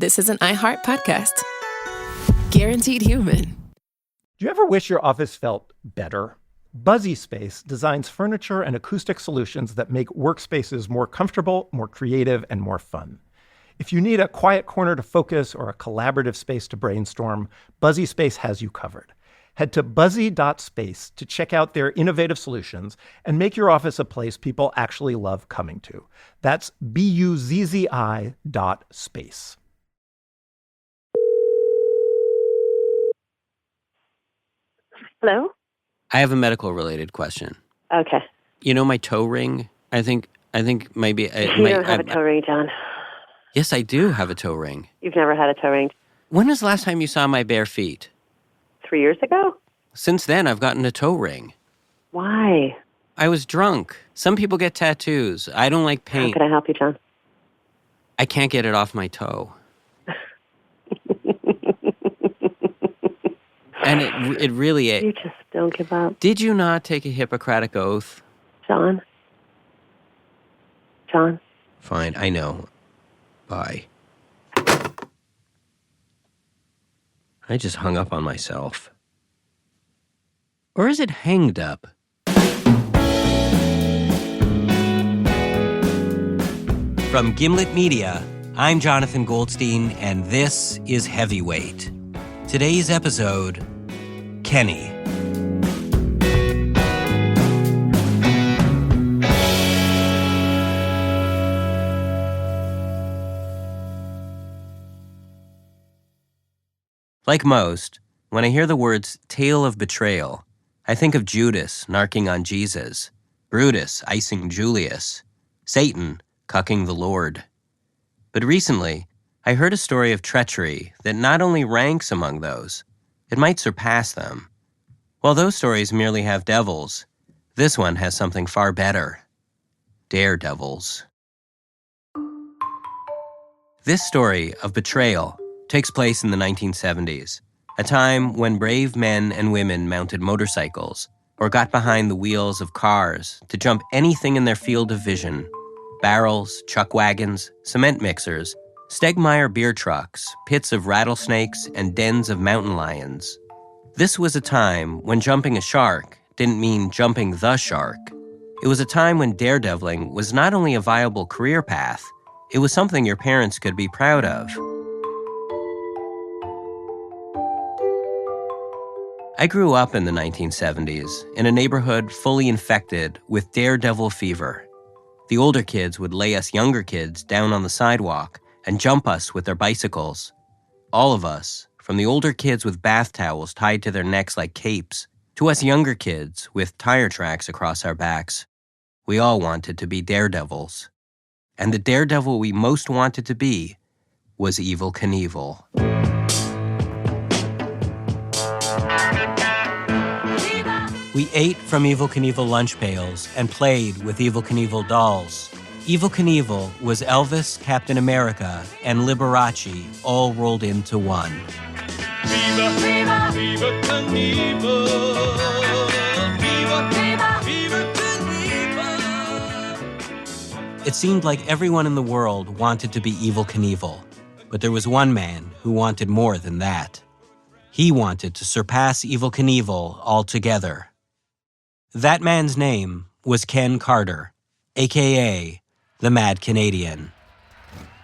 this is an iHeart podcast. Guaranteed human. Do you ever wish your office felt better? Buzzy Space designs furniture and acoustic solutions that make workspaces more comfortable, more creative, and more fun. If you need a quiet corner to focus or a collaborative space to brainstorm, Buzzy Space has you covered. Head to buzzy.space to check out their innovative solutions and make your office a place people actually love coming to. That's BUZZI.space. Hello? I have a medical-related question. Okay. You know my toe ring? I think maybe... You don't have a toe ring, John. Yes, I do have a toe ring. You've never had a toe ring. When was the last time you saw my bare feet? 3 years ago? Since then, I've gotten a toe ring. Why? I was drunk. Some people get tattoos. I don't like paint. How can I help you, John? I can't get it off my toe. And it really... You just don't give up. Did you not take a Hippocratic oath? John? John? Fine, I know. Bye. I just hung up on myself. Or is it hanged up? From Gimlet Media, I'm Jonathan Goldstein, and this is Heavyweight. Today's episode, Kenny. Like most, when I hear the words tale of betrayal, I think of Judas narking on Jesus, Brutus icing Julius, Satan cucking the Lord. But recently, I heard a story of treachery that not only ranks among those, it might surpass them. While those stories merely have devils, this one has something far better. Daredevils. This story of betrayal takes place in the 1970s, a time when brave men and women mounted motorcycles or got behind the wheels of cars to jump anything in their field of vision. Barrels, chuck wagons, cement mixers, Stegmeyer beer trucks, pits of rattlesnakes, and dens of mountain lions. This was a time when jumping a shark didn't mean jumping the shark. It was a time when daredeviling was not only a viable career path, it was something your parents could be proud of. I grew up in the 1970s in a neighborhood fully infected with daredevil fever. The older kids would lay us younger kids down on the sidewalk and jump us with their bicycles. All of us, from the older kids with bath towels tied to their necks like capes, to us younger kids with tire tracks across our backs, we all wanted to be daredevils. And the daredevil we most wanted to be was Evel Knievel. We ate from Evel Knievel lunch pails and played with Evel Knievel dolls. Evel Knievel was Elvis, Captain America, and Liberace all rolled into one. Viva, viva, viva Knievel. Viva, viva, viva Knievel. It seemed like everyone in the world wanted to be Evel Knievel, but there was one man who wanted more than that. He wanted to surpass Evel Knievel altogether. That man's name was Ken Carter, a.k.a. the Mad Canadian.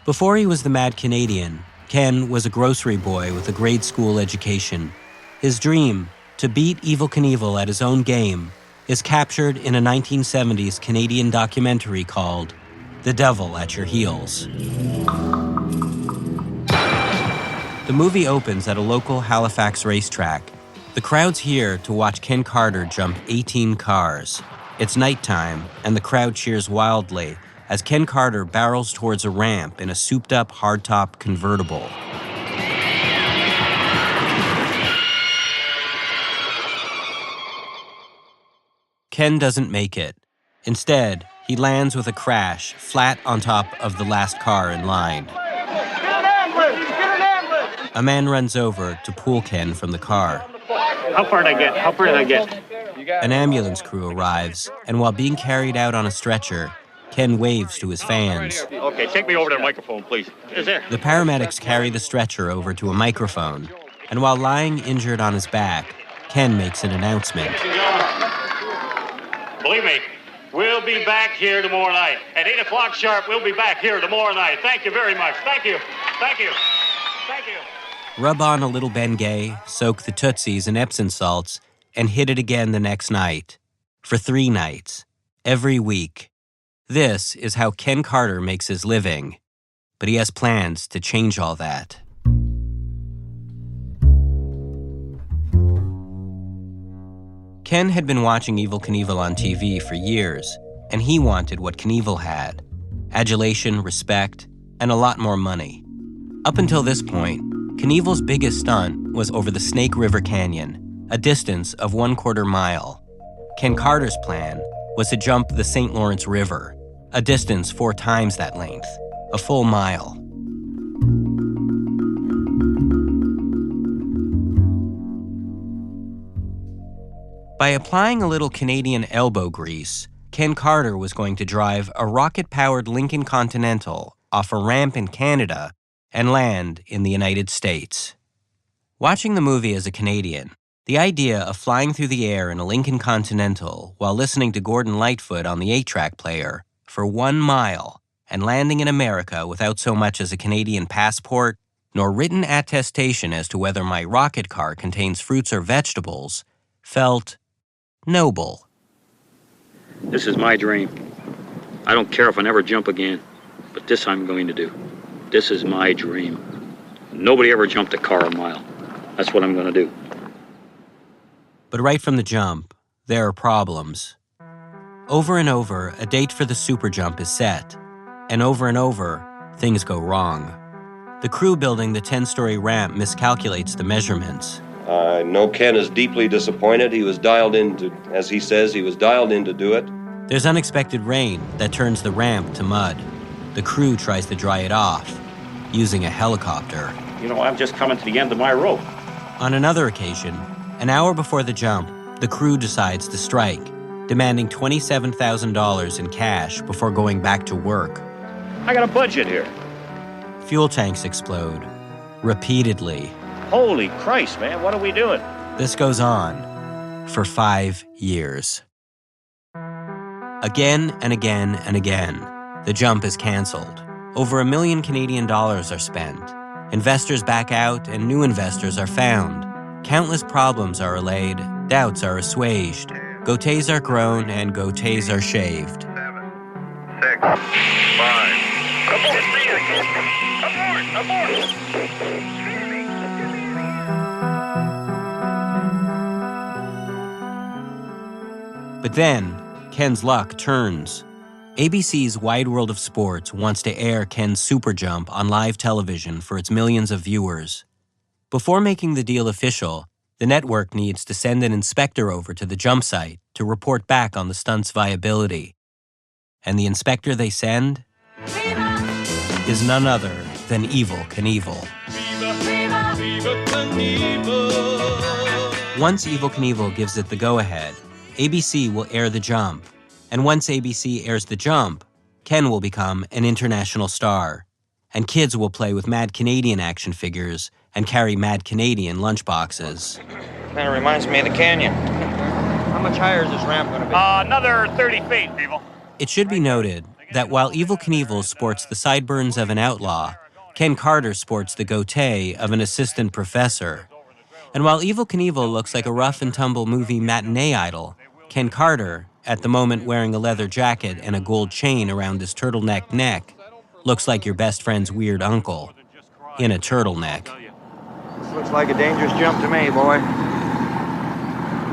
Before he was the Mad Canadian, Ken was a grocery boy with a grade school education. His dream, to beat Evel Knievel at his own game, is captured in a 1970s Canadian documentary called The Devil at Your Heels. The movie opens at a local Halifax racetrack. The crowd's here to watch Ken Carter jump 18 cars. It's nighttime, and the crowd cheers wildly as Ken Carter barrels towards a ramp in a souped-up hardtop convertible. Ken doesn't make it. Instead, he lands with a crash flat on top of the last car in line. Get an ambulance! Get an ambulance! A man runs over to pull Ken from the car. How far did I get? How far did I get? An ambulance crew arrives, and while being carried out on a stretcher, Ken waves to his fans. Okay, take me over to the microphone, please. Is there? The paramedics carry the stretcher over to a microphone, and while lying injured on his back, Ken makes an announcement. Believe me, we'll be back here tomorrow night. At 8 o'clock sharp, we'll be back here tomorrow night. Thank you very much. Thank you. Thank you. Thank you. Rub on a little Bengay, soak the Tootsies in Epsom salts, and hit it again the next night. For 3 nights. Every week. This is how Ken Carter makes his living. But he has plans to change all that. Ken had been watching Evel Knievel on TV for years, and he wanted what Knievel had. Adulation, respect, and a lot more money. Up until this point, Knievel's biggest stunt was over the Snake River Canyon, a distance of 1/4 mile. Ken Carter's plan was to jump the St. Lawrence River, a distance 4 times that length, a full mile. By applying a little Canadian elbow grease, Ken Carter was going to drive a rocket-powered Lincoln Continental off a ramp in Canada and land in the United States. Watching the movie as a Canadian, the idea of flying through the air in a Lincoln Continental while listening to Gordon Lightfoot on the 8-track player for 1 mile and landing in America without so much as a Canadian passport nor written attestation as to whether my rocket car contains fruits or vegetables felt noble. This is my dream. I don't care if I never jump again, but this I'm going to do. This is my dream. Nobody ever jumped a car a mile. That's what I'm going to do. But right from the jump, there are problems. Over and over, a date for the super jump is set, and over, things go wrong. The crew building the 10-story ramp miscalculates the measurements. I know Ken is deeply disappointed. He was dialed in to, as he says, he was dialed in to do it. There's unexpected rain that turns the ramp to mud. The crew tries to dry it off, using a helicopter. You know, I'm just coming to the end of my rope. On another occasion, an hour before the jump, the crew decides to strike, demanding $27,000 in cash before going back to work. I got a budget here. Fuel tanks explode, repeatedly. Holy Christ, man, what are we doing? This goes on for 5 years. Again and again and again, the jump is canceled. Over $1 million Canadian are spent. Investors back out and new investors are found. Countless problems are allayed, doubts are assuaged, goatees are grown and goatees are shaved. 7, 6, 5. Abort! But then, Ken's luck turns. ABC's Wide World of Sports wants to air Ken's super jump on live television for its millions of viewers. Before making the deal official, the network needs to send an inspector over to the jump site to report back on the stunt's viability. And the inspector they send is none other than Evel Knievel. Once Evel Knievel gives it the go-ahead, ABC will air the jump. And once ABC airs the jump, Ken will become an international star. And kids will play with Mad Canadian action figures and carry Mad Canadian lunchboxes. Kind of reminds me of the canyon. How much higher is this ramp going to be? Another 30 feet, people. It should be noted that while Evel Knievel sports the sideburns of an outlaw, Ken Carter sports the goatee of an assistant professor. And while Evel Knievel looks like a rough-and-tumble movie matinee idol, Ken Carter, at the moment wearing a leather jacket and a gold chain around his turtleneck neck, looks like your best friend's weird uncle in a turtleneck. This looks like a dangerous jump to me, boy.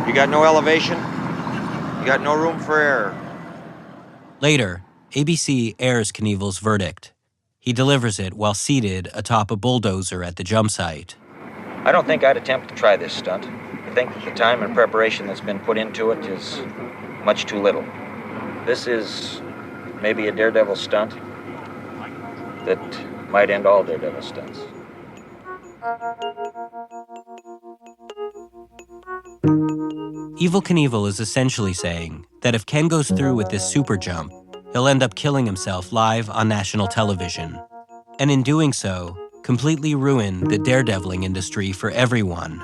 You got no elevation. You got no room for error. Later, ABC airs Knievel's verdict. He delivers it while seated atop a bulldozer at the jump site. I don't think I'd attempt to try this stunt. I think that the time and preparation that's been put into it is much too little. This is maybe a daredevil stunt that might end all daredevil stunts. Evel Knievel is essentially saying that if Ken goes through with this super jump, he'll end up killing himself live on national television. And in doing so, completely ruin the daredeviling industry for everyone.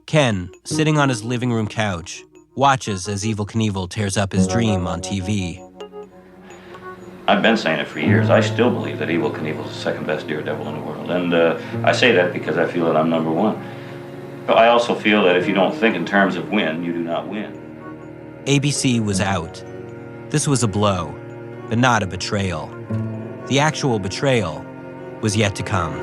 Ken, sitting on his living room couch, watches as Evel Knievel tears up his dream on TV. I've been saying it for years. I still believe that Evel Knievel is the second best daredevil in the world. And I say that because I feel that I'm number one. But I also feel that if you don't think in terms of win, you do not win. ABC was out. This was a blow, but not a betrayal. The actual betrayal was yet to come.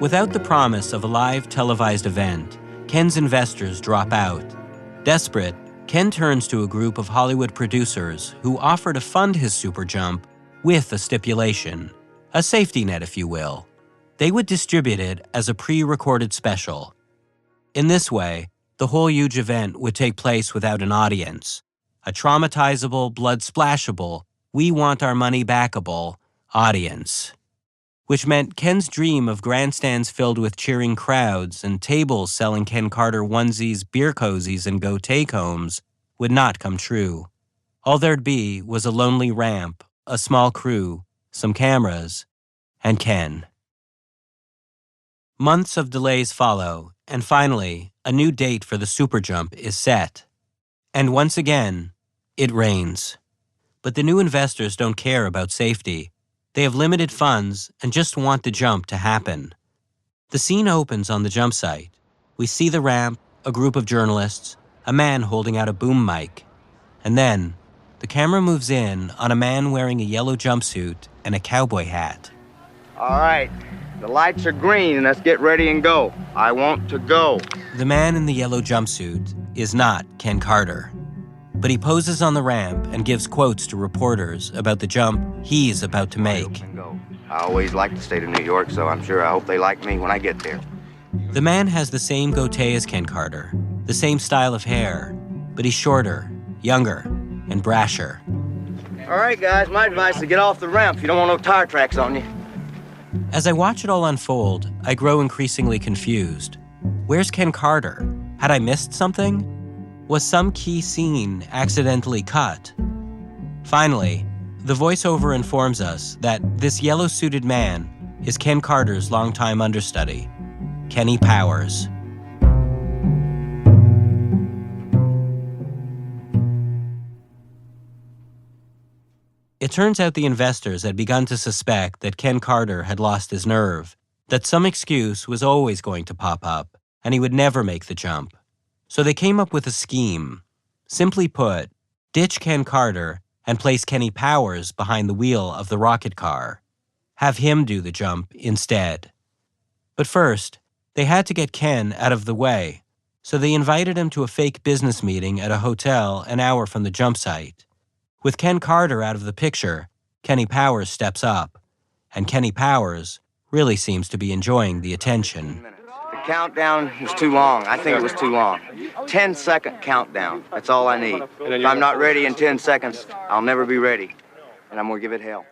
Without the promise of a live televised event, Ken's investors drop out. Desperate, Ken turns to a group of Hollywood producers who offer to fund his super jump with a stipulation, a safety net, if you will. They would distribute it as a pre-recorded special. In this way, the whole huge event would take place without an audience. A traumatizable, blood-splashable, we-want-our-money-backable audience. Which meant Ken's dream of grandstands filled with cheering crowds and tables selling Ken Carter onesies, beer cozies, and go take-homes would not come true. All there'd be was a lonely ramp, a small crew, some cameras, and Ken. Months of delays follow, and finally, a new date for the super jump is set. And once again, it rains. But the new investors don't care about safety. They have limited funds and just want the jump to happen. The scene opens on the jump site. We see the ramp, a group of journalists, a man holding out a boom mic. And then, the camera moves in on a man wearing a yellow jumpsuit and a cowboy hat. All right, the lights are green. Let's get ready and go. I want to go. The man in the yellow jumpsuit is not Ken Carter. But he poses on the ramp and gives quotes to reporters about the jump he's about to make. I always liked the state of New York, so I'm sure I hope they like me when I get there. The man has the same goatee as Ken Carter, the same style of hair, but he's shorter, younger, and brasher. All right, guys, my advice is to get off the ramp if you don't want no tire tracks on you. As I watch it all unfold, I grow increasingly confused. Where's Ken Carter? Had I missed something? Was some key scene accidentally cut? Finally, the voiceover informs us that this yellow-suited man is Ken Carter's longtime understudy, Kenny Powers. It turns out the investors had begun to suspect that Ken Carter had lost his nerve, that some excuse was always going to pop up, and he would never make the jump. So they came up with a scheme. Simply put, ditch Ken Carter and place Kenny Powers behind the wheel of the rocket car. Have him do the jump instead. But first, they had to get Ken out of the way, so they invited him to a fake business meeting at a hotel an hour from the jump site. With Ken Carter out of the picture, Kenny Powers steps up, and Kenny Powers really seems to be enjoying the attention. The countdown was too long. I think it was too long. 10-second countdown. That's all I need. If I'm not ready in 10 seconds, I'll never be ready. And I'm going to give it hell.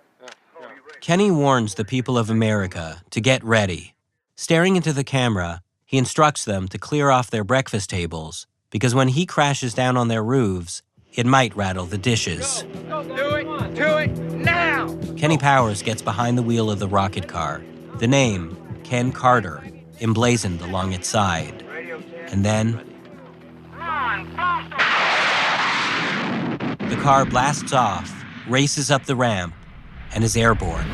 Kenny warns the people of America to get ready. Staring into the camera, he instructs them to clear off their breakfast tables, because when he crashes down on their roofs, it might rattle the dishes. Do it now! Kenny Powers gets behind the wheel of the rocket car. The name, Ken Carter, emblazoned along its side. And then, the car blasts off, races up the ramp, and is airborne.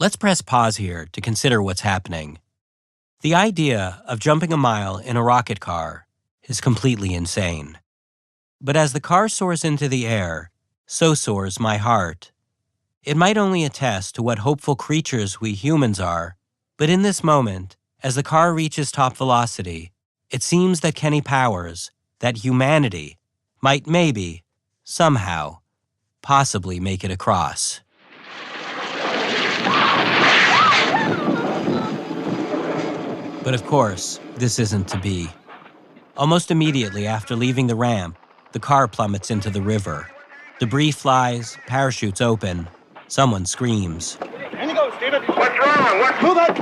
Let's press pause here to consider what's happening. The idea of jumping a mile in a rocket car is completely insane. But as the car soars into the air, so soars my heart. It might only attest to what hopeful creatures we humans are, but in this moment, as the car reaches top velocity, it seems that Kenny Powers, that humanity, might maybe, somehow, possibly make it across. But of course, this isn't to be. Almost immediately after leaving the ramp, the car plummets into the river. Debris flies, parachutes open, someone screams. What's wrong? Move it!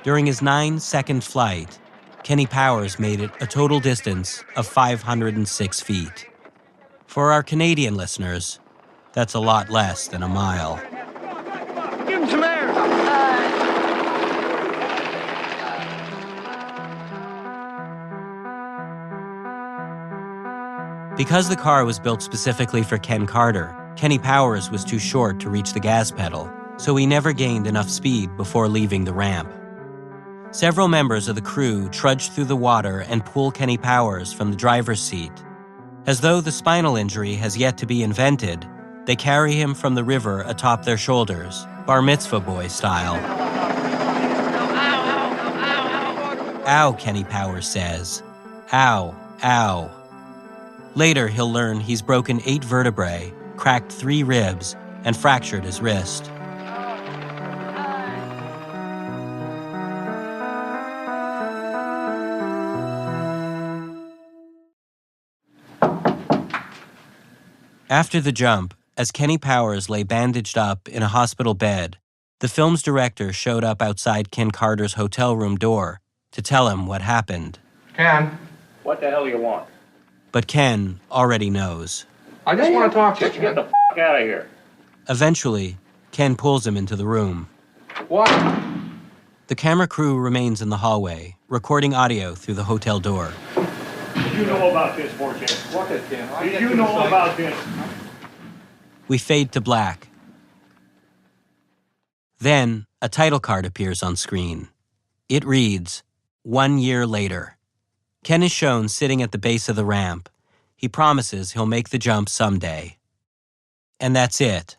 During his 9-second flight, Kenny Powers made it a total distance of 506 feet. For our Canadian listeners, that's a lot less than a mile. Give him some air. Because the car was built specifically for Ken Carter, Kenny Powers was too short to reach the gas pedal, so he never gained enough speed before leaving the ramp. Several members of the crew trudge through the water and pull Kenny Powers from the driver's seat. As though the spinal injury has yet to be invented, they carry him from the river atop their shoulders, bar mitzvah boy style. Ow, Kenny Powers says. Ow, ow. Later, he'll learn he's broken 8 vertebrae, cracked 3 ribs, and fractured his wrist. After the jump, as Kenny Powers lay bandaged up in a hospital bed, the film's director showed up outside Ken Carter's hotel room door to tell him what happened. Ken, What the hell do you want? But Ken already knows. I just want to talk to you. Get the out of here. Eventually, Ken pulls him into the room. What? The camera crew remains in the hallway, recording audio through the hotel door. Did you know about this, Fortune? What is Ken? Did you know about this? We fade to black. Then, a title card appears on screen. It reads, 1 year later. Ken is shown sitting at the base of the ramp. He promises he'll make the jump someday. And that's it.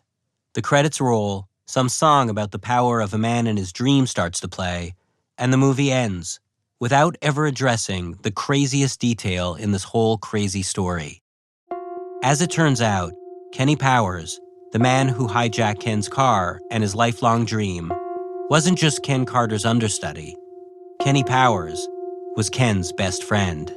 The credits roll, some song about the power of a man in his dream starts to play, and the movie ends, without ever addressing the craziest detail in this whole crazy story. As it turns out, Kenny Powers, the man who hijacked Ken's car and his lifelong dream, wasn't just Ken Carter's understudy. Kenny Powers was Ken's best friend.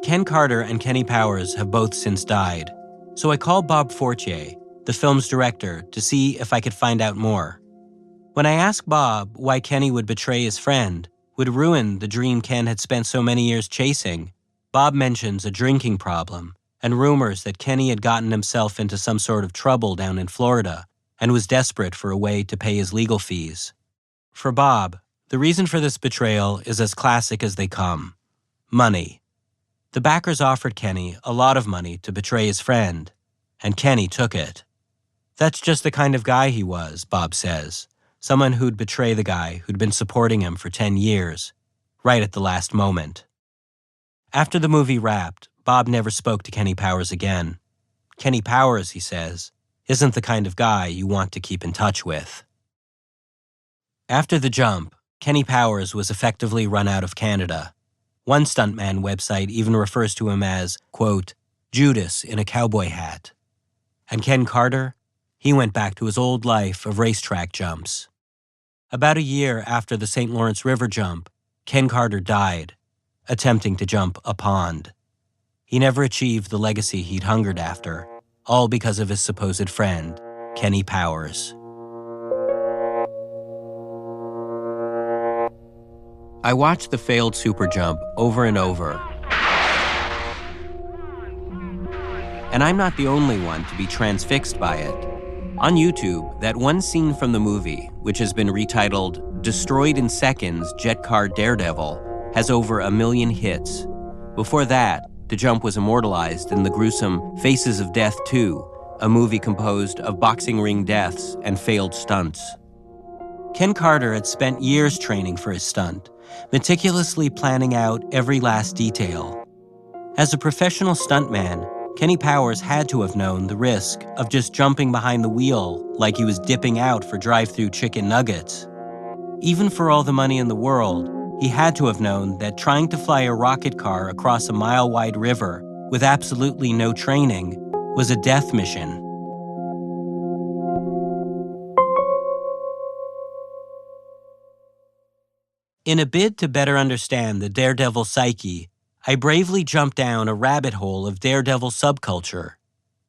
Ken Carter and Kenny Powers have both since died, so I called Bob Fortier, the film's director, to see if I could find out more. When I asked Bob why Kenny would betray his friend, would ruin the dream Ken had spent so many years chasing, Bob mentions a drinking problem and rumors that Kenny had gotten himself into some sort of trouble down in Florida and was desperate for a way to pay his legal fees. For Bob, the reason for this betrayal is as classic as they come: money. The backers offered Kenny a lot of money to betray his friend, and Kenny took it. That's just the kind of guy he was, Bob says, someone who'd betray the guy who'd been supporting him for 10 years, right at the last moment. After the movie wrapped, Bob never spoke to Kenny Powers again. Kenny Powers, he says, isn't the kind of guy you want to keep in touch with. After the jump, Kenny Powers was effectively run out of Canada. One stuntman website even refers to him as, quote, Judas in a cowboy hat. And Ken Carter? He went back to his old life of racetrack jumps. About a year after the St. Lawrence River jump, Ken Carter died, attempting to jump a pond. He never achieved the legacy he'd hungered after, all because of his supposed friend, Kenny Powers. I watched the failed super jump over and over. And I'm not the only one to be transfixed by it. On YouTube, that one scene from the movie, which has been retitled Destroyed in Seconds Jet Car Daredevil, has over 1 million hits. Before that, the jump was immortalized in the gruesome Faces of Death 2, a movie composed of boxing ring deaths and failed stunts. Ken Carter had spent years training for his stunt, meticulously planning out every last detail. As a professional stuntman, Kenny Powers had to have known the risk of just jumping behind the wheel like he was dipping out for drive-thru chicken nuggets. Even for all the money in the world, he had to have known that trying to fly a rocket car across a mile-wide river with absolutely no training was a death mission. In a bid to better understand the Daredevil psyche, I bravely jumped down a rabbit hole of Daredevil subculture.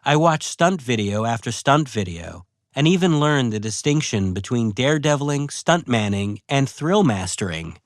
I watched stunt video after stunt video and even learned the distinction between daredeviling, stuntmanning, and thrill mastering.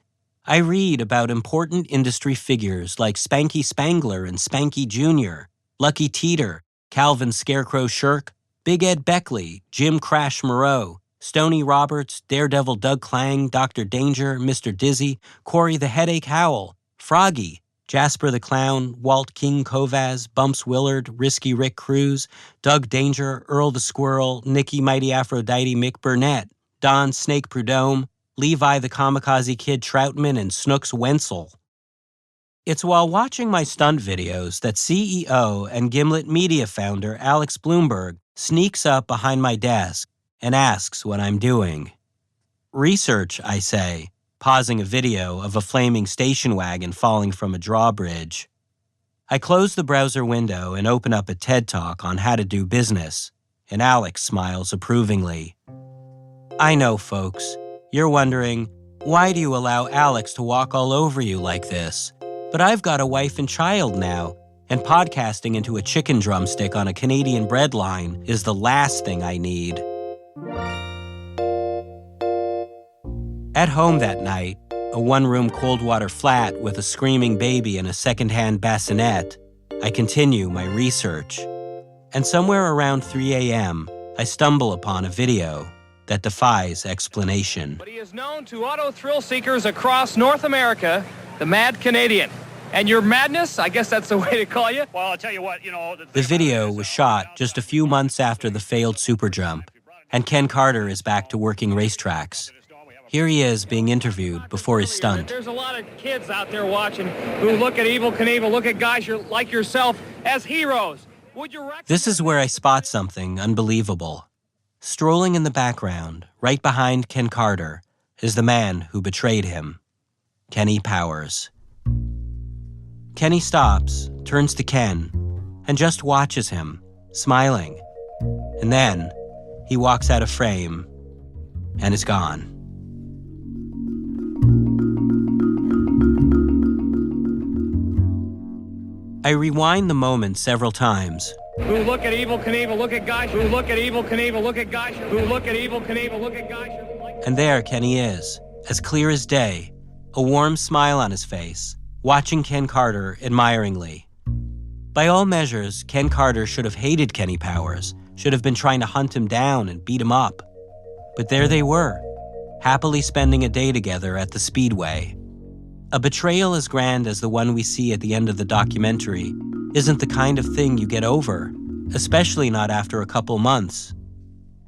I read about important industry figures like Spanky Spangler and Spanky Jr., Lucky Teeter, Calvin Scarecrow Shirk, Big Ed Beckley, Jim Crash Moreau, Stoney Roberts, Daredevil Doug Klang, Dr. Danger, Mr. Dizzy, Corey the Headache Howell, Froggy, Jasper the Clown, Walt King Kovaz, Bumps Willard, Risky Rick Cruz, Doug Danger, Earl the Squirrel, Nicky Mighty Aphrodite Mick Burnett, Don Snake Prudhomme, Levi the Kamikaze Kid Troutman, and Snooks Wenzel. It's while watching my stunt videos that CEO and Gimlet Media founder Alex Bloomberg sneaks up behind my desk and asks what I'm doing. Research, I say, pausing a video of a flaming station wagon falling from a drawbridge. I close the browser window and open up a TED Talk on how to do business, and Alex smiles approvingly. I know, folks, you're wondering, why do you allow Alex to walk all over you like this? But I've got a wife and child now, and podcasting into a chicken drumstick on a Canadian bread line is the last thing I need. At home that night, a one-room cold-water flat with a screaming baby and a second-hand bassinet, I continue my research. And somewhere around 3 a.m., I stumble upon a video that defies explanation. But he is known to auto thrill seekers across North America, the Mad Canadian. And your madness, I guess that's the way to call you. Well, I'll tell you what, The video was shot just a few months after the failed super jump, and Ken Carter is back to working racetracks. Here he is being interviewed before his stunt. There's a lot of kids out there watching who look at Evel Knievel, look at guys like yourself as heroes. This is where I spot something unbelievable. Strolling in the background, right behind Ken Carter, is the man who betrayed him, Kenny Powers. Kenny stops, turns to Ken, and just watches him, smiling. And then he walks out of frame and is gone. I rewind the moment several times. Who look at Evel Knievel, look at guys who look at Evel Knievel, look at guys who look at Evel Knievel, look at guys who like. And there Kenny is, as clear as day, a warm smile on his face, watching Ken Carter admiringly. By all measures, Ken Carter should have hated Kenny Powers, should have been trying to hunt him down and beat him up. But there they were, happily spending a day together at the Speedway. A betrayal as grand as the one we see at the end of the documentary isn't the kind of thing you get over, especially not after a couple months.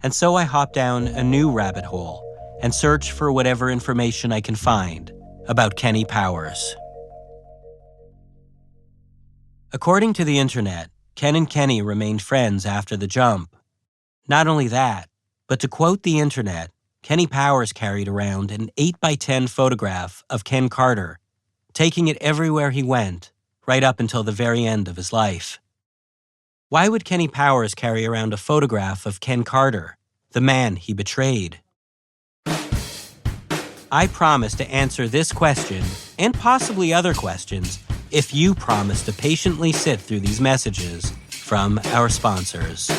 And so I hop down a new rabbit hole and search for whatever information I can find about Kenny Powers. According to the internet, Ken and Kenny remained friends after the jump. Not only that, but to quote the internet, Kenny Powers carried around an 8x10 photograph of Ken Carter, taking it everywhere he went, right up until the very end of his life. Why would Kenny Powers carry around a photograph of Ken Carter, the man he betrayed? I promise to answer this question, and possibly other questions, if you promise to patiently sit through these messages from our sponsors.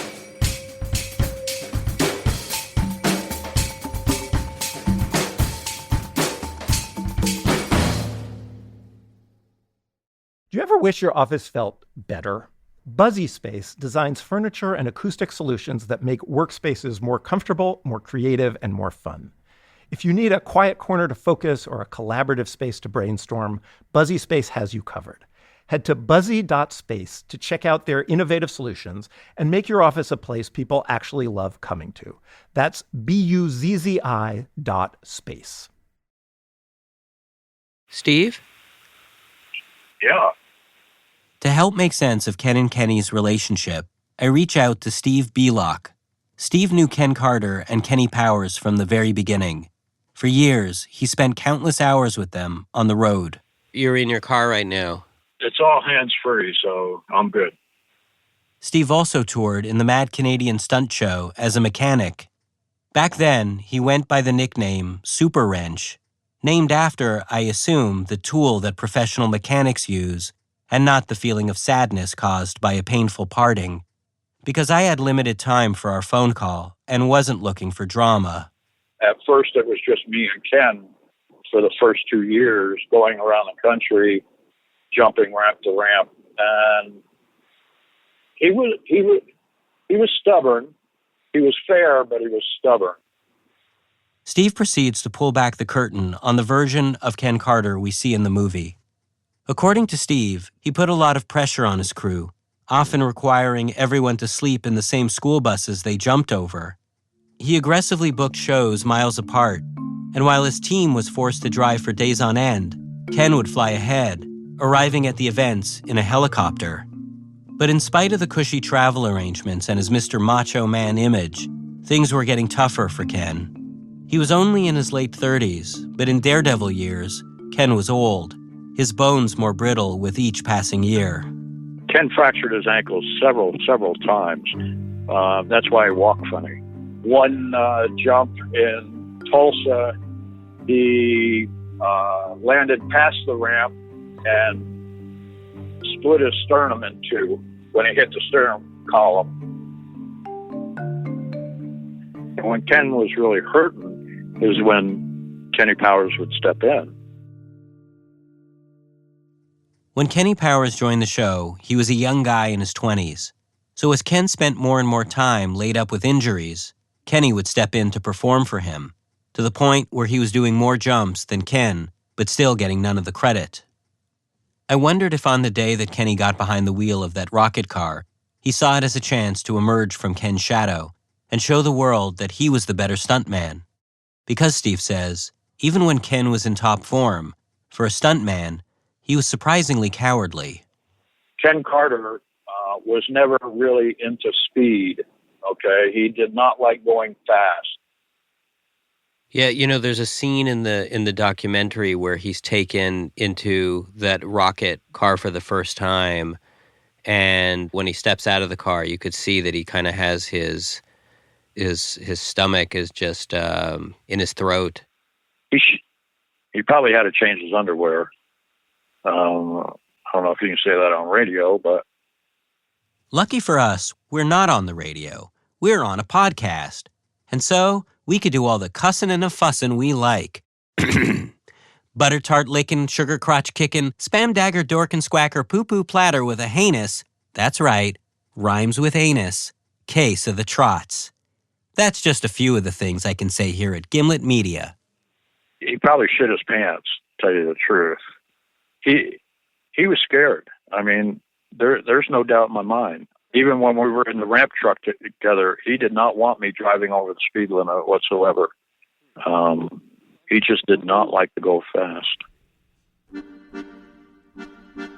Do you ever wish your office felt better? Buzzy Space designs furniture and acoustic solutions that make workspaces more comfortable, more creative, and more fun. If you need a quiet corner to focus or a collaborative space to brainstorm, Buzzy Space has you covered. Head to buzzy.space to check out their innovative solutions and make your office a place people actually love coming to. That's BUZZI.space. Steve? Yeah. To help make sense of Ken and Kenny's relationship, I reach out to Steve Belock. Steve knew Ken Carter and Kenny Powers from the very beginning. For years, he spent countless hours with them on the road. You're in your car right now. It's all hands-free, so I'm good. Steve also toured in the Mad Canadian Stunt Show as a mechanic. Back then, he went by the nickname Super Wrench, named after, I assume, the tool that professional mechanics use, and not the feeling of sadness caused by a painful parting. because I had limited time for our phone call and wasn't looking for drama. At first, it was just me and Ken for the first 2 years, going around the country, jumping ramp to ramp, and he was stubborn. He was fair, but he was stubborn. Steve proceeds to pull back the curtain on the version of Ken Carter we see in the movie. According to Steve, he put a lot of pressure on his crew, often requiring everyone to sleep in the same school buses they jumped over. He aggressively booked shows miles apart, and while his team was forced to drive for days on end, Ken would fly ahead, arriving at the events in a helicopter. But in spite of the cushy travel arrangements and his Mr. Macho Man image, things were getting tougher for Ken. He was only in his late 30s, but in Daredevil years, Ken was old, his bones more brittle with each passing year. Ken fractured his ankles several times. That's why he walked funny. One jump in Tulsa, he landed past the ramp and split his sternum in two when he hit the sternum column. And when Ken was really hurting is when Kenny Powers would step in. When Kenny Powers joined the show, he was a young guy in his 20s. So as Ken spent more and more time laid up with injuries, Kenny would step in to perform for him, to the point where he was doing more jumps than Ken, but still getting none of the credit. I wondered if on the day that Kenny got behind the wheel of that rocket car, he saw it as a chance to emerge from Ken's shadow and show the world that he was the better stuntman. Because, Steve says, even when Ken was in top form, for a stuntman, he was surprisingly cowardly. Ken Carter was never really into speed, okay? He did not like going fast. Yeah, you know, there's a scene in the documentary where he's taken into that rocket car for the first time, and when he steps out of the car, you could see that he kind of has his stomach is just in his throat. He probably had to change his underwear. I don't know if you can say that on radio, but... Lucky for us, we're not on the radio. We're on a podcast. And so, we could do all the cussin' and the fussin' we like. Butter tart lickin', sugar crotch kickin', spam dagger dorkin' squacker poo-poo platter with a heinous, that's right, rhymes with anus, case of the trots. That's just a few of the things I can say here at Gimlet Media. He probably shit his pants, to tell you the truth. He was scared. I mean, there's no doubt in my mind. Even when we were in the ramp truck together, he did not want me driving over the speed limit whatsoever. He just did not like to go fast.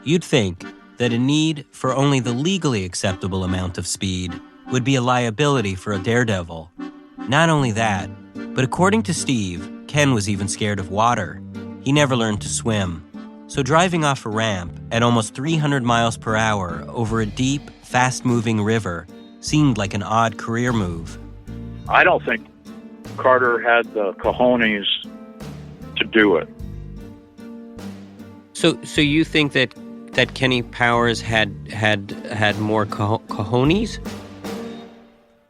You'd think that a need for only the legally acceptable amount of speed would be a liability for a daredevil. Not only that, but according to Steve, Ken was even scared of water. He never learned to swim. So driving off a ramp at almost 300 miles per hour over a deep, fast-moving river seemed like an odd career move. I don't think Carter had the cojones to do it. So you think that Kenny Powers had more cojones?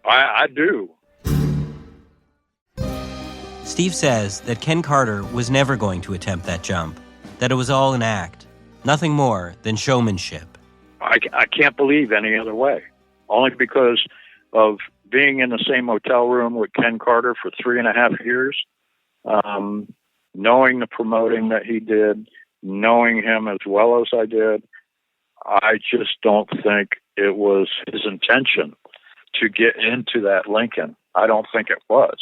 I do. Steve says that Ken Carter was never going to attempt that jump, that it was all an act, nothing more than showmanship. I can't believe any other way, only because of being in the same hotel room with Ken Carter for 3.5 years, knowing the promoting that he did, knowing him as well as I did. I just don't think it was his intention to get into that Lincoln. I don't think it was.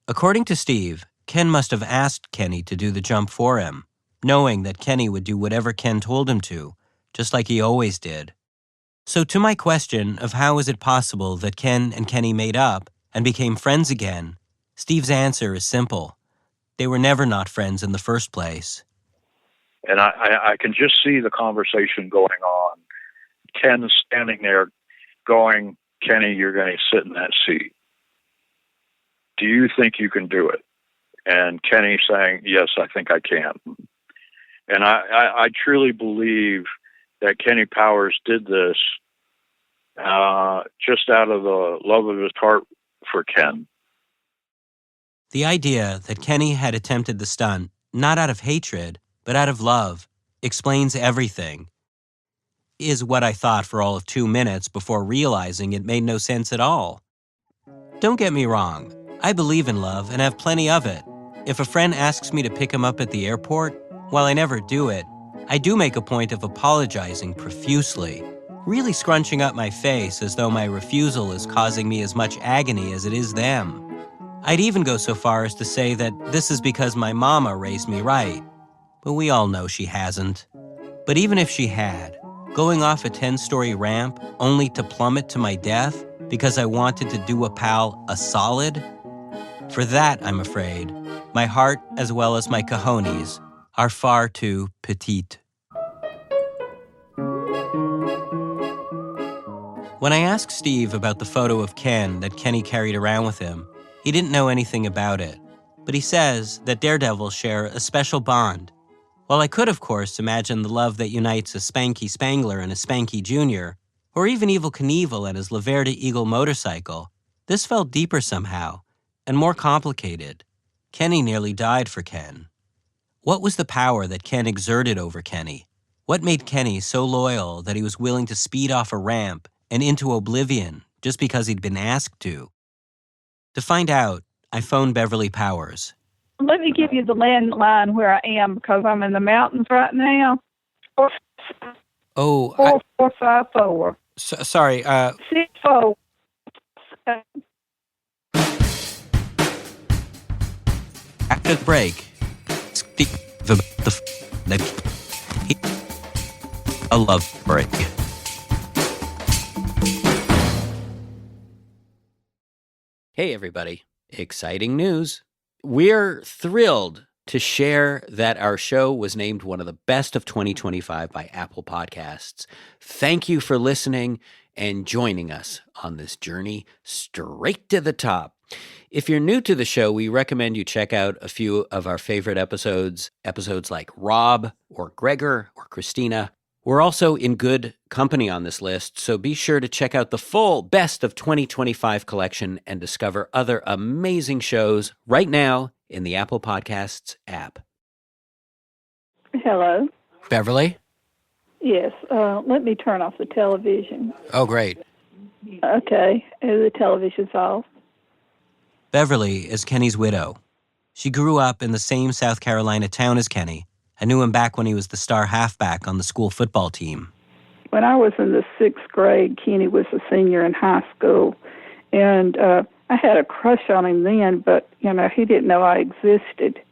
According to Steve, Ken must have asked Kenny to do the jump for him, knowing that Kenny would do whatever Ken told him to, just like he always did. So to my question of how is it possible that Ken and Kenny made up and became friends again, Steve's answer is simple. They were never not friends in the first place. And I can just see the conversation going on. Ken standing there going, Kenny, you're going to sit in that seat. Do you think you can do it? And Kenny saying, yes, I think I can. And I truly believe that Kenny Powers did this just out of the love of his heart for Ken. The idea that Kenny had attempted the stunt, not out of hatred, but out of love, explains everything, is what I thought for all of 2 minutes before realizing it made no sense at all. Don't get me wrong, I believe in love and have plenty of it. If a friend asks me to pick him up at the airport, while I never do it, I do make a point of apologizing profusely, really scrunching up my face as though my refusal is causing me as much agony as it is them. I'd even go so far as to say that this is because my mama raised me right. But we all know she hasn't. But even if she had, going off a 10-story ramp only to plummet to my death because I wanted to do a pal a solid? For that, I'm afraid, my heart as well as my cojones are far too petite. When I asked Steve about the photo of Ken that Kenny carried around with him, he didn't know anything about it, but he says that Daredevils share a special bond. While I could, of course, imagine the love that unites a Spanky Spangler and a Spanky Jr., or even Evel Knievel and his Laverde Eagle motorcycle, this felt deeper somehow, and more complicated. Kenny nearly died for Ken. What was the power that Ken exerted over Kenny? What made Kenny so loyal that he was willing to speed off a ramp and into oblivion just because he'd been asked to? To find out, I phoned Beverly Powers. Let me give you the landline where I am because I'm in the mountains right now. 4454. Sorry. 64. After the break, a love break. Hey, everybody. Exciting news. We're thrilled to share that our show was named one of the best of 2025 by Apple Podcasts. Thank you for listening and joining us on this journey straight to the top. If you're new to the show, we recommend you check out a few of our favorite episodes like Rob or Gregor or Christina. We're also in good company on this list, so be sure to check out the full Best of 2025 collection and discover other amazing shows right now in the Apple Podcasts app. Hello. Beverly? Yes. Let me turn off the television. Oh, great. Okay. The television's off. Beverly is Kenny's widow. She grew up in the same South Carolina town as Kenny. I knew him back when he was the star halfback on the school football team. When I was in the 6th grade, Kenny was a senior in high school. And I had a crush on him then, but, he didn't know I existed.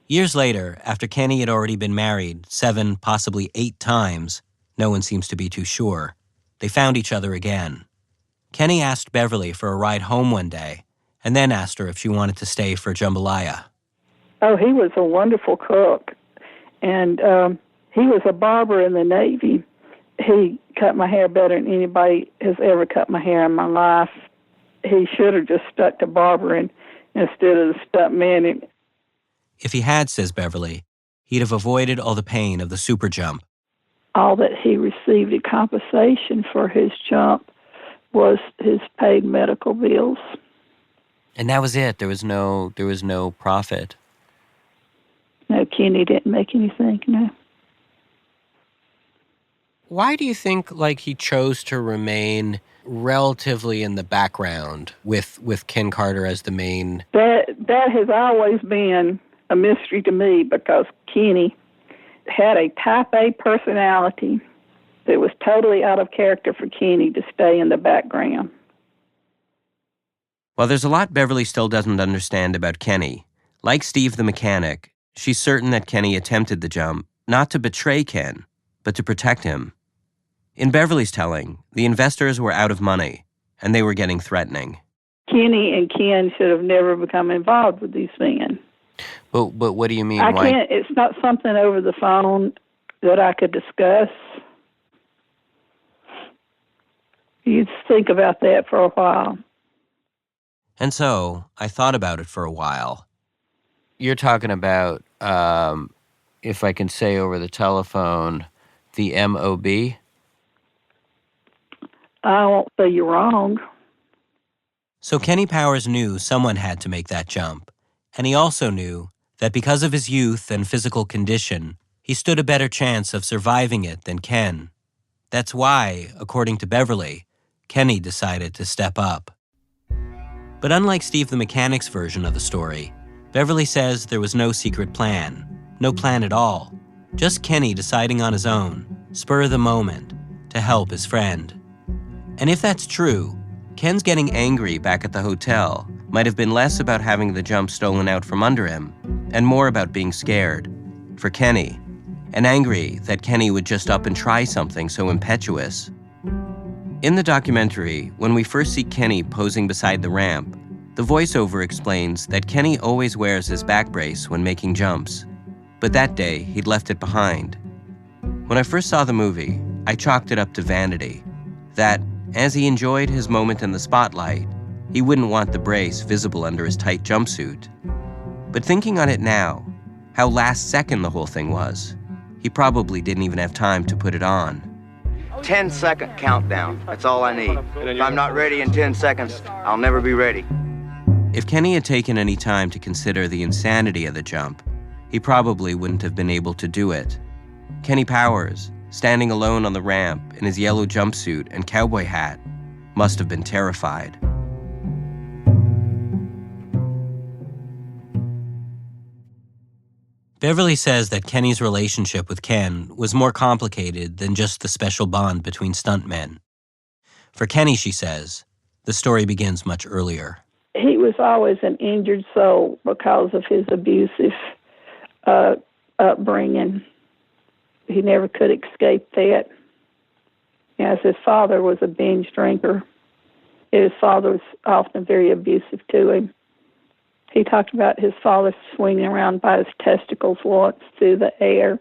Years later, after Kenny had already been married 7, possibly 8 times, no one seems to be too sure, they found each other again. Kenny asked Beverly for a ride home one day, and then asked her if she wanted to stay for jambalaya. Oh, he was a wonderful cook, and he was a barber in the Navy. He cut my hair better than anybody has ever cut my hair in my life. He should have just stuck to barbering instead of the stunt manning. If he had, says Beverly, he'd have avoided all the pain of the super jump. All that he received in compensation for his jump was his paid medical bills. And that was it. There was no profit. No, Kenny didn't make anything, no. Why do you think, he chose to remain relatively in the background with Ken Carter as the main? That has always been a mystery to me because Kenny had a type A personality that was totally out of character for Kenny to stay in the background. Well, there's a lot Beverly still doesn't understand about Kenny. Like Steve the mechanic, she's certain that Kenny attempted the jump, not to betray Ken, but to protect him. In Beverly's telling, the investors were out of money, and they were getting threatening. Kenny and Ken should have never become involved with these men. But what do you mean? Why? It's not something over the phone that I could discuss. You'd think about that for a while. And so, I thought about it for a while. You're talking about, if I can say over the telephone, the MOB? I won't say you're wrong. So Kenny Powers knew someone had to make that jump, and he also knew that because of his youth and physical condition, he stood a better chance of surviving it than Ken. That's why, according to Beverly, Kenny decided to step up. But unlike Steve the Mechanic's version of the story, Beverly says there was no secret plan, no plan at all, just Kenny deciding on his own, spur of the moment, to help his friend. And if that's true, Ken's getting angry back at the hotel might have been less about having the jump stolen out from under him and more about being scared for Kenny, and angry that Kenny would just up and try something so impetuous. In the documentary, when we first see Kenny posing beside the ramp, the voiceover explains that Kenny always wears his back brace when making jumps, but that day he'd left it behind. When I first saw the movie, I chalked it up to vanity, that as he enjoyed his moment in the spotlight, he wouldn't want the brace visible under his tight jumpsuit. But thinking on it now, how last second the whole thing was, he probably didn't even have time to put it on. 10-second countdown. That's all I need. If I'm not ready in 10 seconds, I'll never be ready. If Kenny had taken any time to consider the insanity of the jump, he probably wouldn't have been able to do it. Kenny Powers, standing alone on the ramp in his yellow jumpsuit and cowboy hat, must have been terrified. Beverly says that Kenny's relationship with Ken was more complicated than just the special bond between stuntmen. For Kenny, she says, the story begins much earlier. He was always an injured soul because of his abusive upbringing. He never could escape that. As his father was a binge drinker, his father was often very abusive to him. He talked about his father swinging around by his testicles once through the air.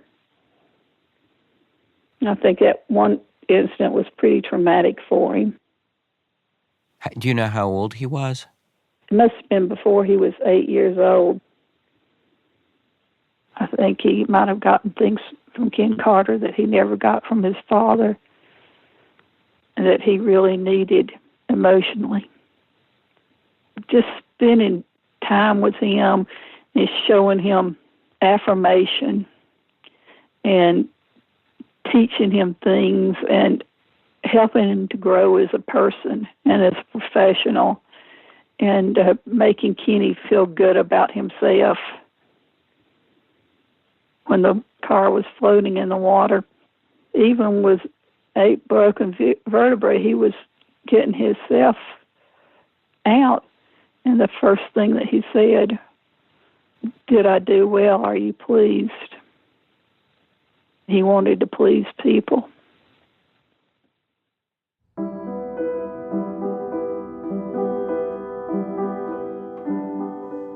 I think that one incident was pretty traumatic for him. Do you know how old he was? It must have been before he was 8 years old. I think he might have gotten things from Ken Carter that he never got from his father and that he really needed emotionally. Just spending time with him is showing him affirmation and teaching him things and helping him to grow as a person and as a professional and making Kenny feel good about himself. When the car was floating in the water, even with 8 broken vertebrae, he was getting himself out. And the first thing that he said, "Did I do well? Are you pleased?" He wanted to please people.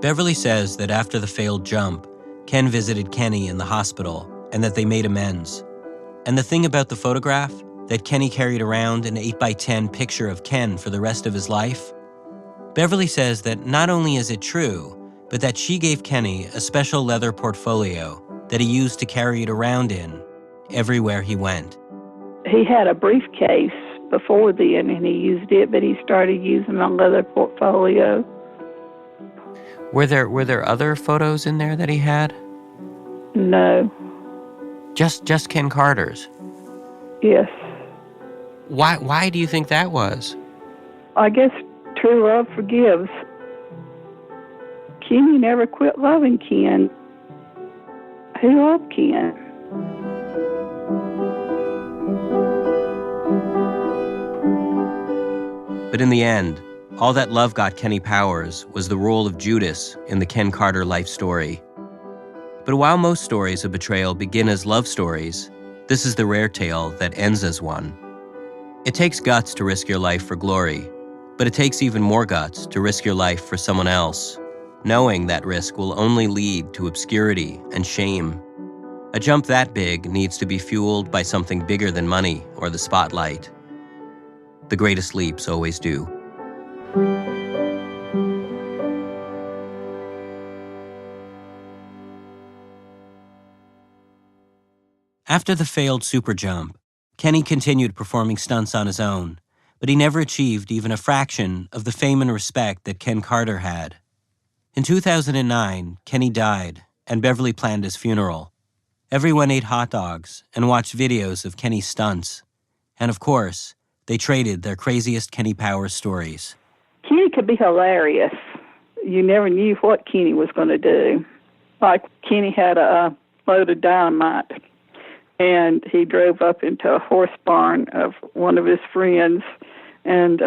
Beverly says that after the failed jump, Ken visited Kenny in the hospital and that they made amends. And the thing about the photograph, that Kenny carried around an 8x10 picture of Ken for the rest of his life, Beverly says that not only is it true, but that she gave Kenny a special leather portfolio that he used to carry it around in everywhere he went. He had a briefcase before then, and he used it, but he started using a leather portfolio. Were there other photos in there that he had? No. Just Ken Carter's? Yes. Why do you think that was? I guess true love forgives. Kenny never quit loving Ken. He loved Ken. But in the end, all that love got Kenny Powers was the role of Judas in the Ken Carter life story. But while most stories of betrayal begin as love stories, this is the rare tale that ends as one. It takes guts to risk your life for glory, but it takes even more guts to risk your life for someone else, knowing that risk will only lead to obscurity and shame. A jump that big needs to be fueled by something bigger than money or the spotlight. The greatest leaps always do. After the failed super jump, Kenny continued performing stunts on his own, but he never achieved even a fraction of the fame and respect that Ken Carter had. In 2009, Kenny died, and Beverly planned his funeral. Everyone ate hot dogs and watched videos of Kenny's stunts. And of course, they traded their craziest Kenny Powers stories. Kenny could be hilarious. You never knew what Kenny was going to do. Like, Kenny had a load of dynamite, and he drove up into a horse barn of one of his friends, and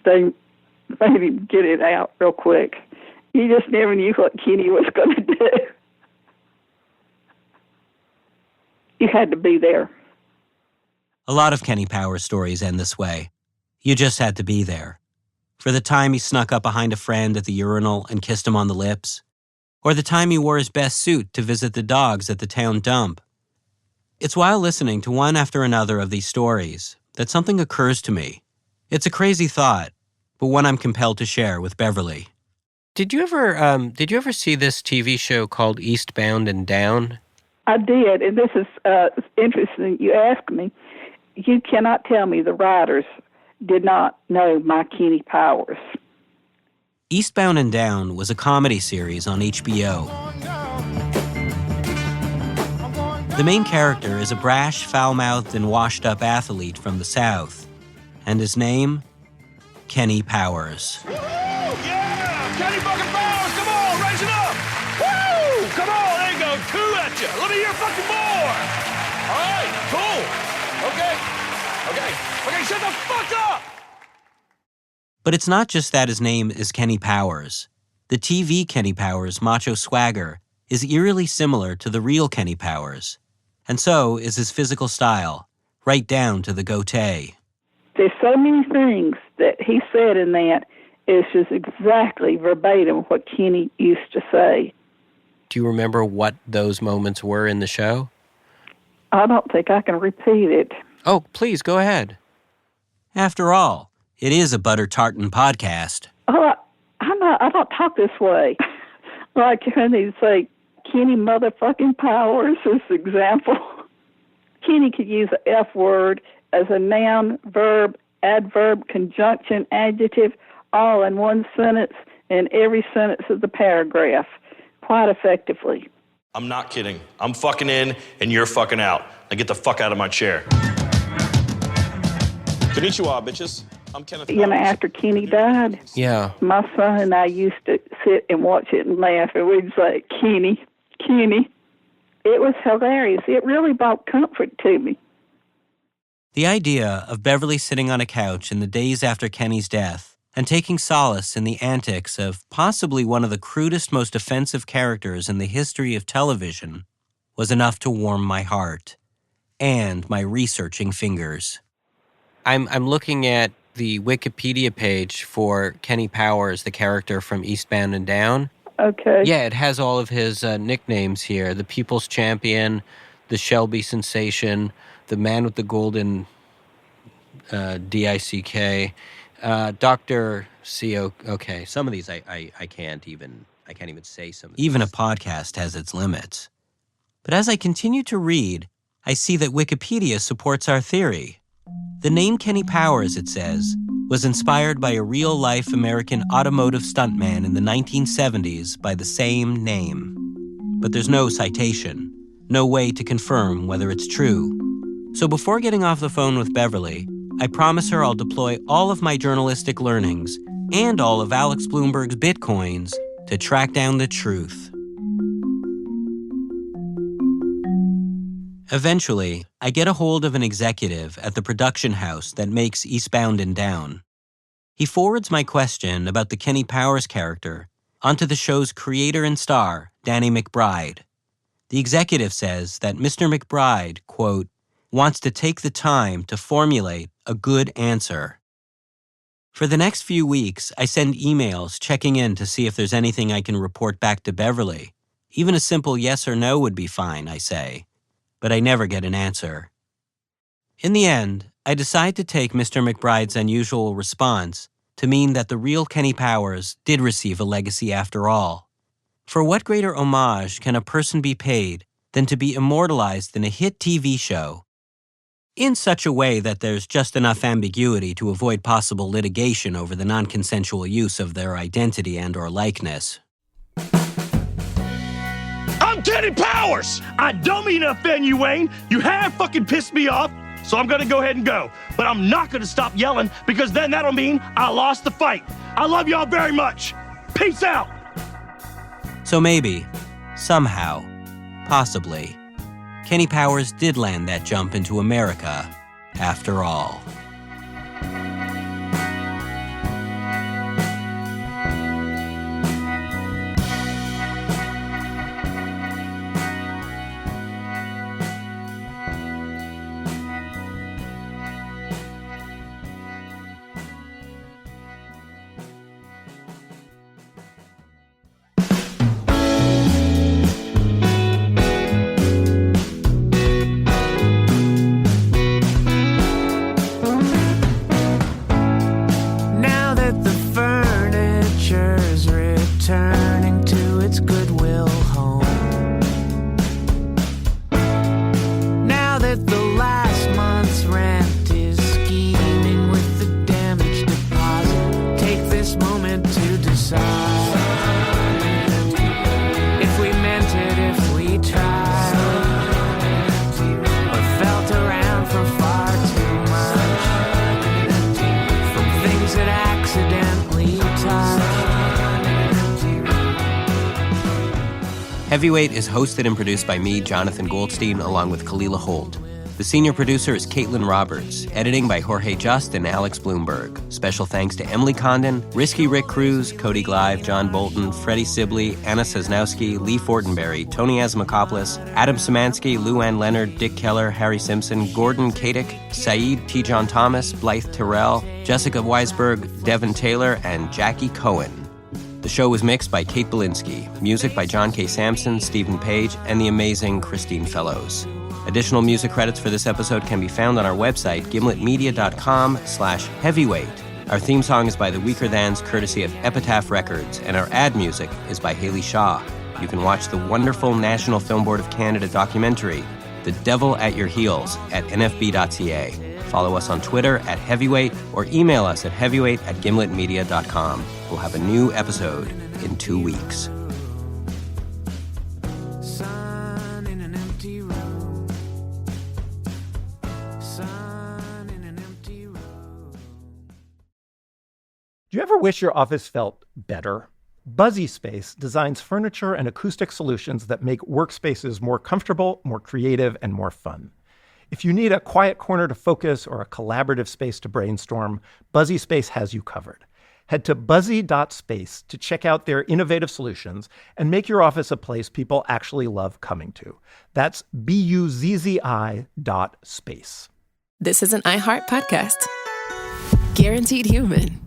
they made him get it out real quick. You just never knew what Kenny was going to do. You had to be there. A lot of Kenny Powers stories end this way. You just had to be there. For the time he snuck up behind a friend at the urinal and kissed him on the lips, or the time he wore his best suit to visit the dogs at the town dump. It's while listening to one after another of these stories that something occurs to me. It's a crazy thought, but one I'm compelled to share with Beverly. Did you ever see this TV show called Eastbound and Down? I did, and this is interesting. You asked me. You cannot tell me the writers did not know my Kenny Powers. Eastbound and Down was a comedy series on HBO. The main character is a brash, foul-mouthed, and washed-up athlete from the South. And his name? Kenny Powers. Woo! Yeah! Kenny fucking Powers! Come on, raise it up! Woo! Come on, there you go. Two at you. Let me hear fucking more! All right, cool. Okay, shut the fuck up! But it's not just that his name is Kenny Powers. The TV Kenny Powers' macho swagger is eerily similar to the real Kenny Powers. And so is his physical style, right down to the goatee. There's so many things that he said in that is just exactly verbatim what Kenny used to say. Do you remember what those moments were in the show? I don't think I can repeat it. Oh, please, go ahead. After all, it is a butter tartan podcast. Oh, I don't talk this way. Like when they say, Kenny motherfucking Powers as an example. Kenny could use the F word as a noun, verb, adverb, conjunction, adjective, all in one sentence in every sentence of the paragraph, quite effectively. I'm not kidding. I'm fucking in and you're fucking out. Now get the fuck out of my chair. Konnichiwa, bitches. I'm Kenneth Powers. After Kenny died, yeah, my son and I used to sit and watch it and laugh, and we'd say, Kenny. It was hilarious. It really brought comfort to me. The idea of Beverly sitting on a couch in the days after Kenny's death and taking solace in the antics of possibly one of the crudest, most offensive characters in the history of television was enough to warm my heart and my researching fingers. I'm looking at the Wikipedia page for Kenny Powers, the character from Eastbound and Down. Okay. Yeah, it has all of his nicknames here. The People's Champion, the Shelby Sensation, the Man with the Golden DICK, Dr. C.O. Okay, some of these I can't even say some of these. Even a podcast has its limits. But as I continue to read, I see that Wikipedia supports our theory. The name Kenny Powers, it says, was inspired by a real-life American automotive stuntman in the 1970s by the same name. But there's no citation, no way to confirm whether it's true. So before getting off the phone with Beverly, I promise her I'll deploy all of my journalistic learnings and all of Alex Bloomberg's bitcoins to track down the truth. Eventually, I get a hold of an executive at the production house that makes Eastbound and Down. He forwards my question about the Kenny Powers character onto the show's creator and star, Danny McBride. The executive says that Mr. McBride, quote, wants to take the time to formulate a good answer. For the next few weeks, I send emails checking in to see if there's anything I can report back to Beverly. Even a simple yes or no would be fine, I say. But I never get an answer. In the end, I decide to take Mr. McBride's unusual response to mean that the real Kenny Powers did receive a legacy after all. For what greater homage can a person be paid than to be immortalized in a hit TV show? in such a way that there's just enough ambiguity to avoid possible litigation over the non-consensual use of their identity and/or likeness. I'm Kenny Powers! I don't mean to offend you, Wayne. You have fucking pissed me off, so I'm gonna go ahead and go. But I'm not gonna stop yelling, because then that'll mean I lost the fight. I love y'all very much. Peace out! So maybe, somehow, possibly, Kenny Powers did land that jump into America, after all. Heavyweight is hosted and produced by me, Jonathan Goldstein, along with Kalila Holt. The senior producer is Caitlin Roberts, editing by Jorge Just and Alex Bloomberg. Special thanks to Emily Condon, Risky Rick Cruz, Cody Glive, John Bolton, Freddie Sibley, Anna Sosnowski, Lee Fortenberry, Tony Asmakopoulos, Adam Szymanski, Lou Ann Leonard, Dick Keller, Harry Simpson, Gordon Kadick, Saeed T. John Thomas, Blythe Terrell, Jessica Weisberg, Devin Taylor, and Jackie Cohen. The show was mixed by Kate Belinsky, music by John K. Sampson, Stephen Page, and the amazing Christine Fellows. Additional music credits for this episode can be found on our website, gimletmedia.com/heavyweight. Our theme song is by the Weaker Thans, courtesy of Epitaph Records, and our ad music is by Haley Shaw. You can watch the wonderful National Film Board of Canada documentary, The Devil at Your Heels, at nfb.ca. Follow us on Twitter at Heavyweight or email us at heavyweight@gimletmedia.com. We'll have a new episode in 2 weeks. Do you ever wish your office felt better? Buzzy Space designs furniture and acoustic solutions that make workspaces more comfortable, more creative, and more fun. If you need a quiet corner to focus or a collaborative space to brainstorm, Buzzy Space has you covered. Head to buzzy.space to check out their innovative solutions and make your office a place people actually love coming to. That's BUZZI.space. This is an iHeart podcast. Guaranteed human.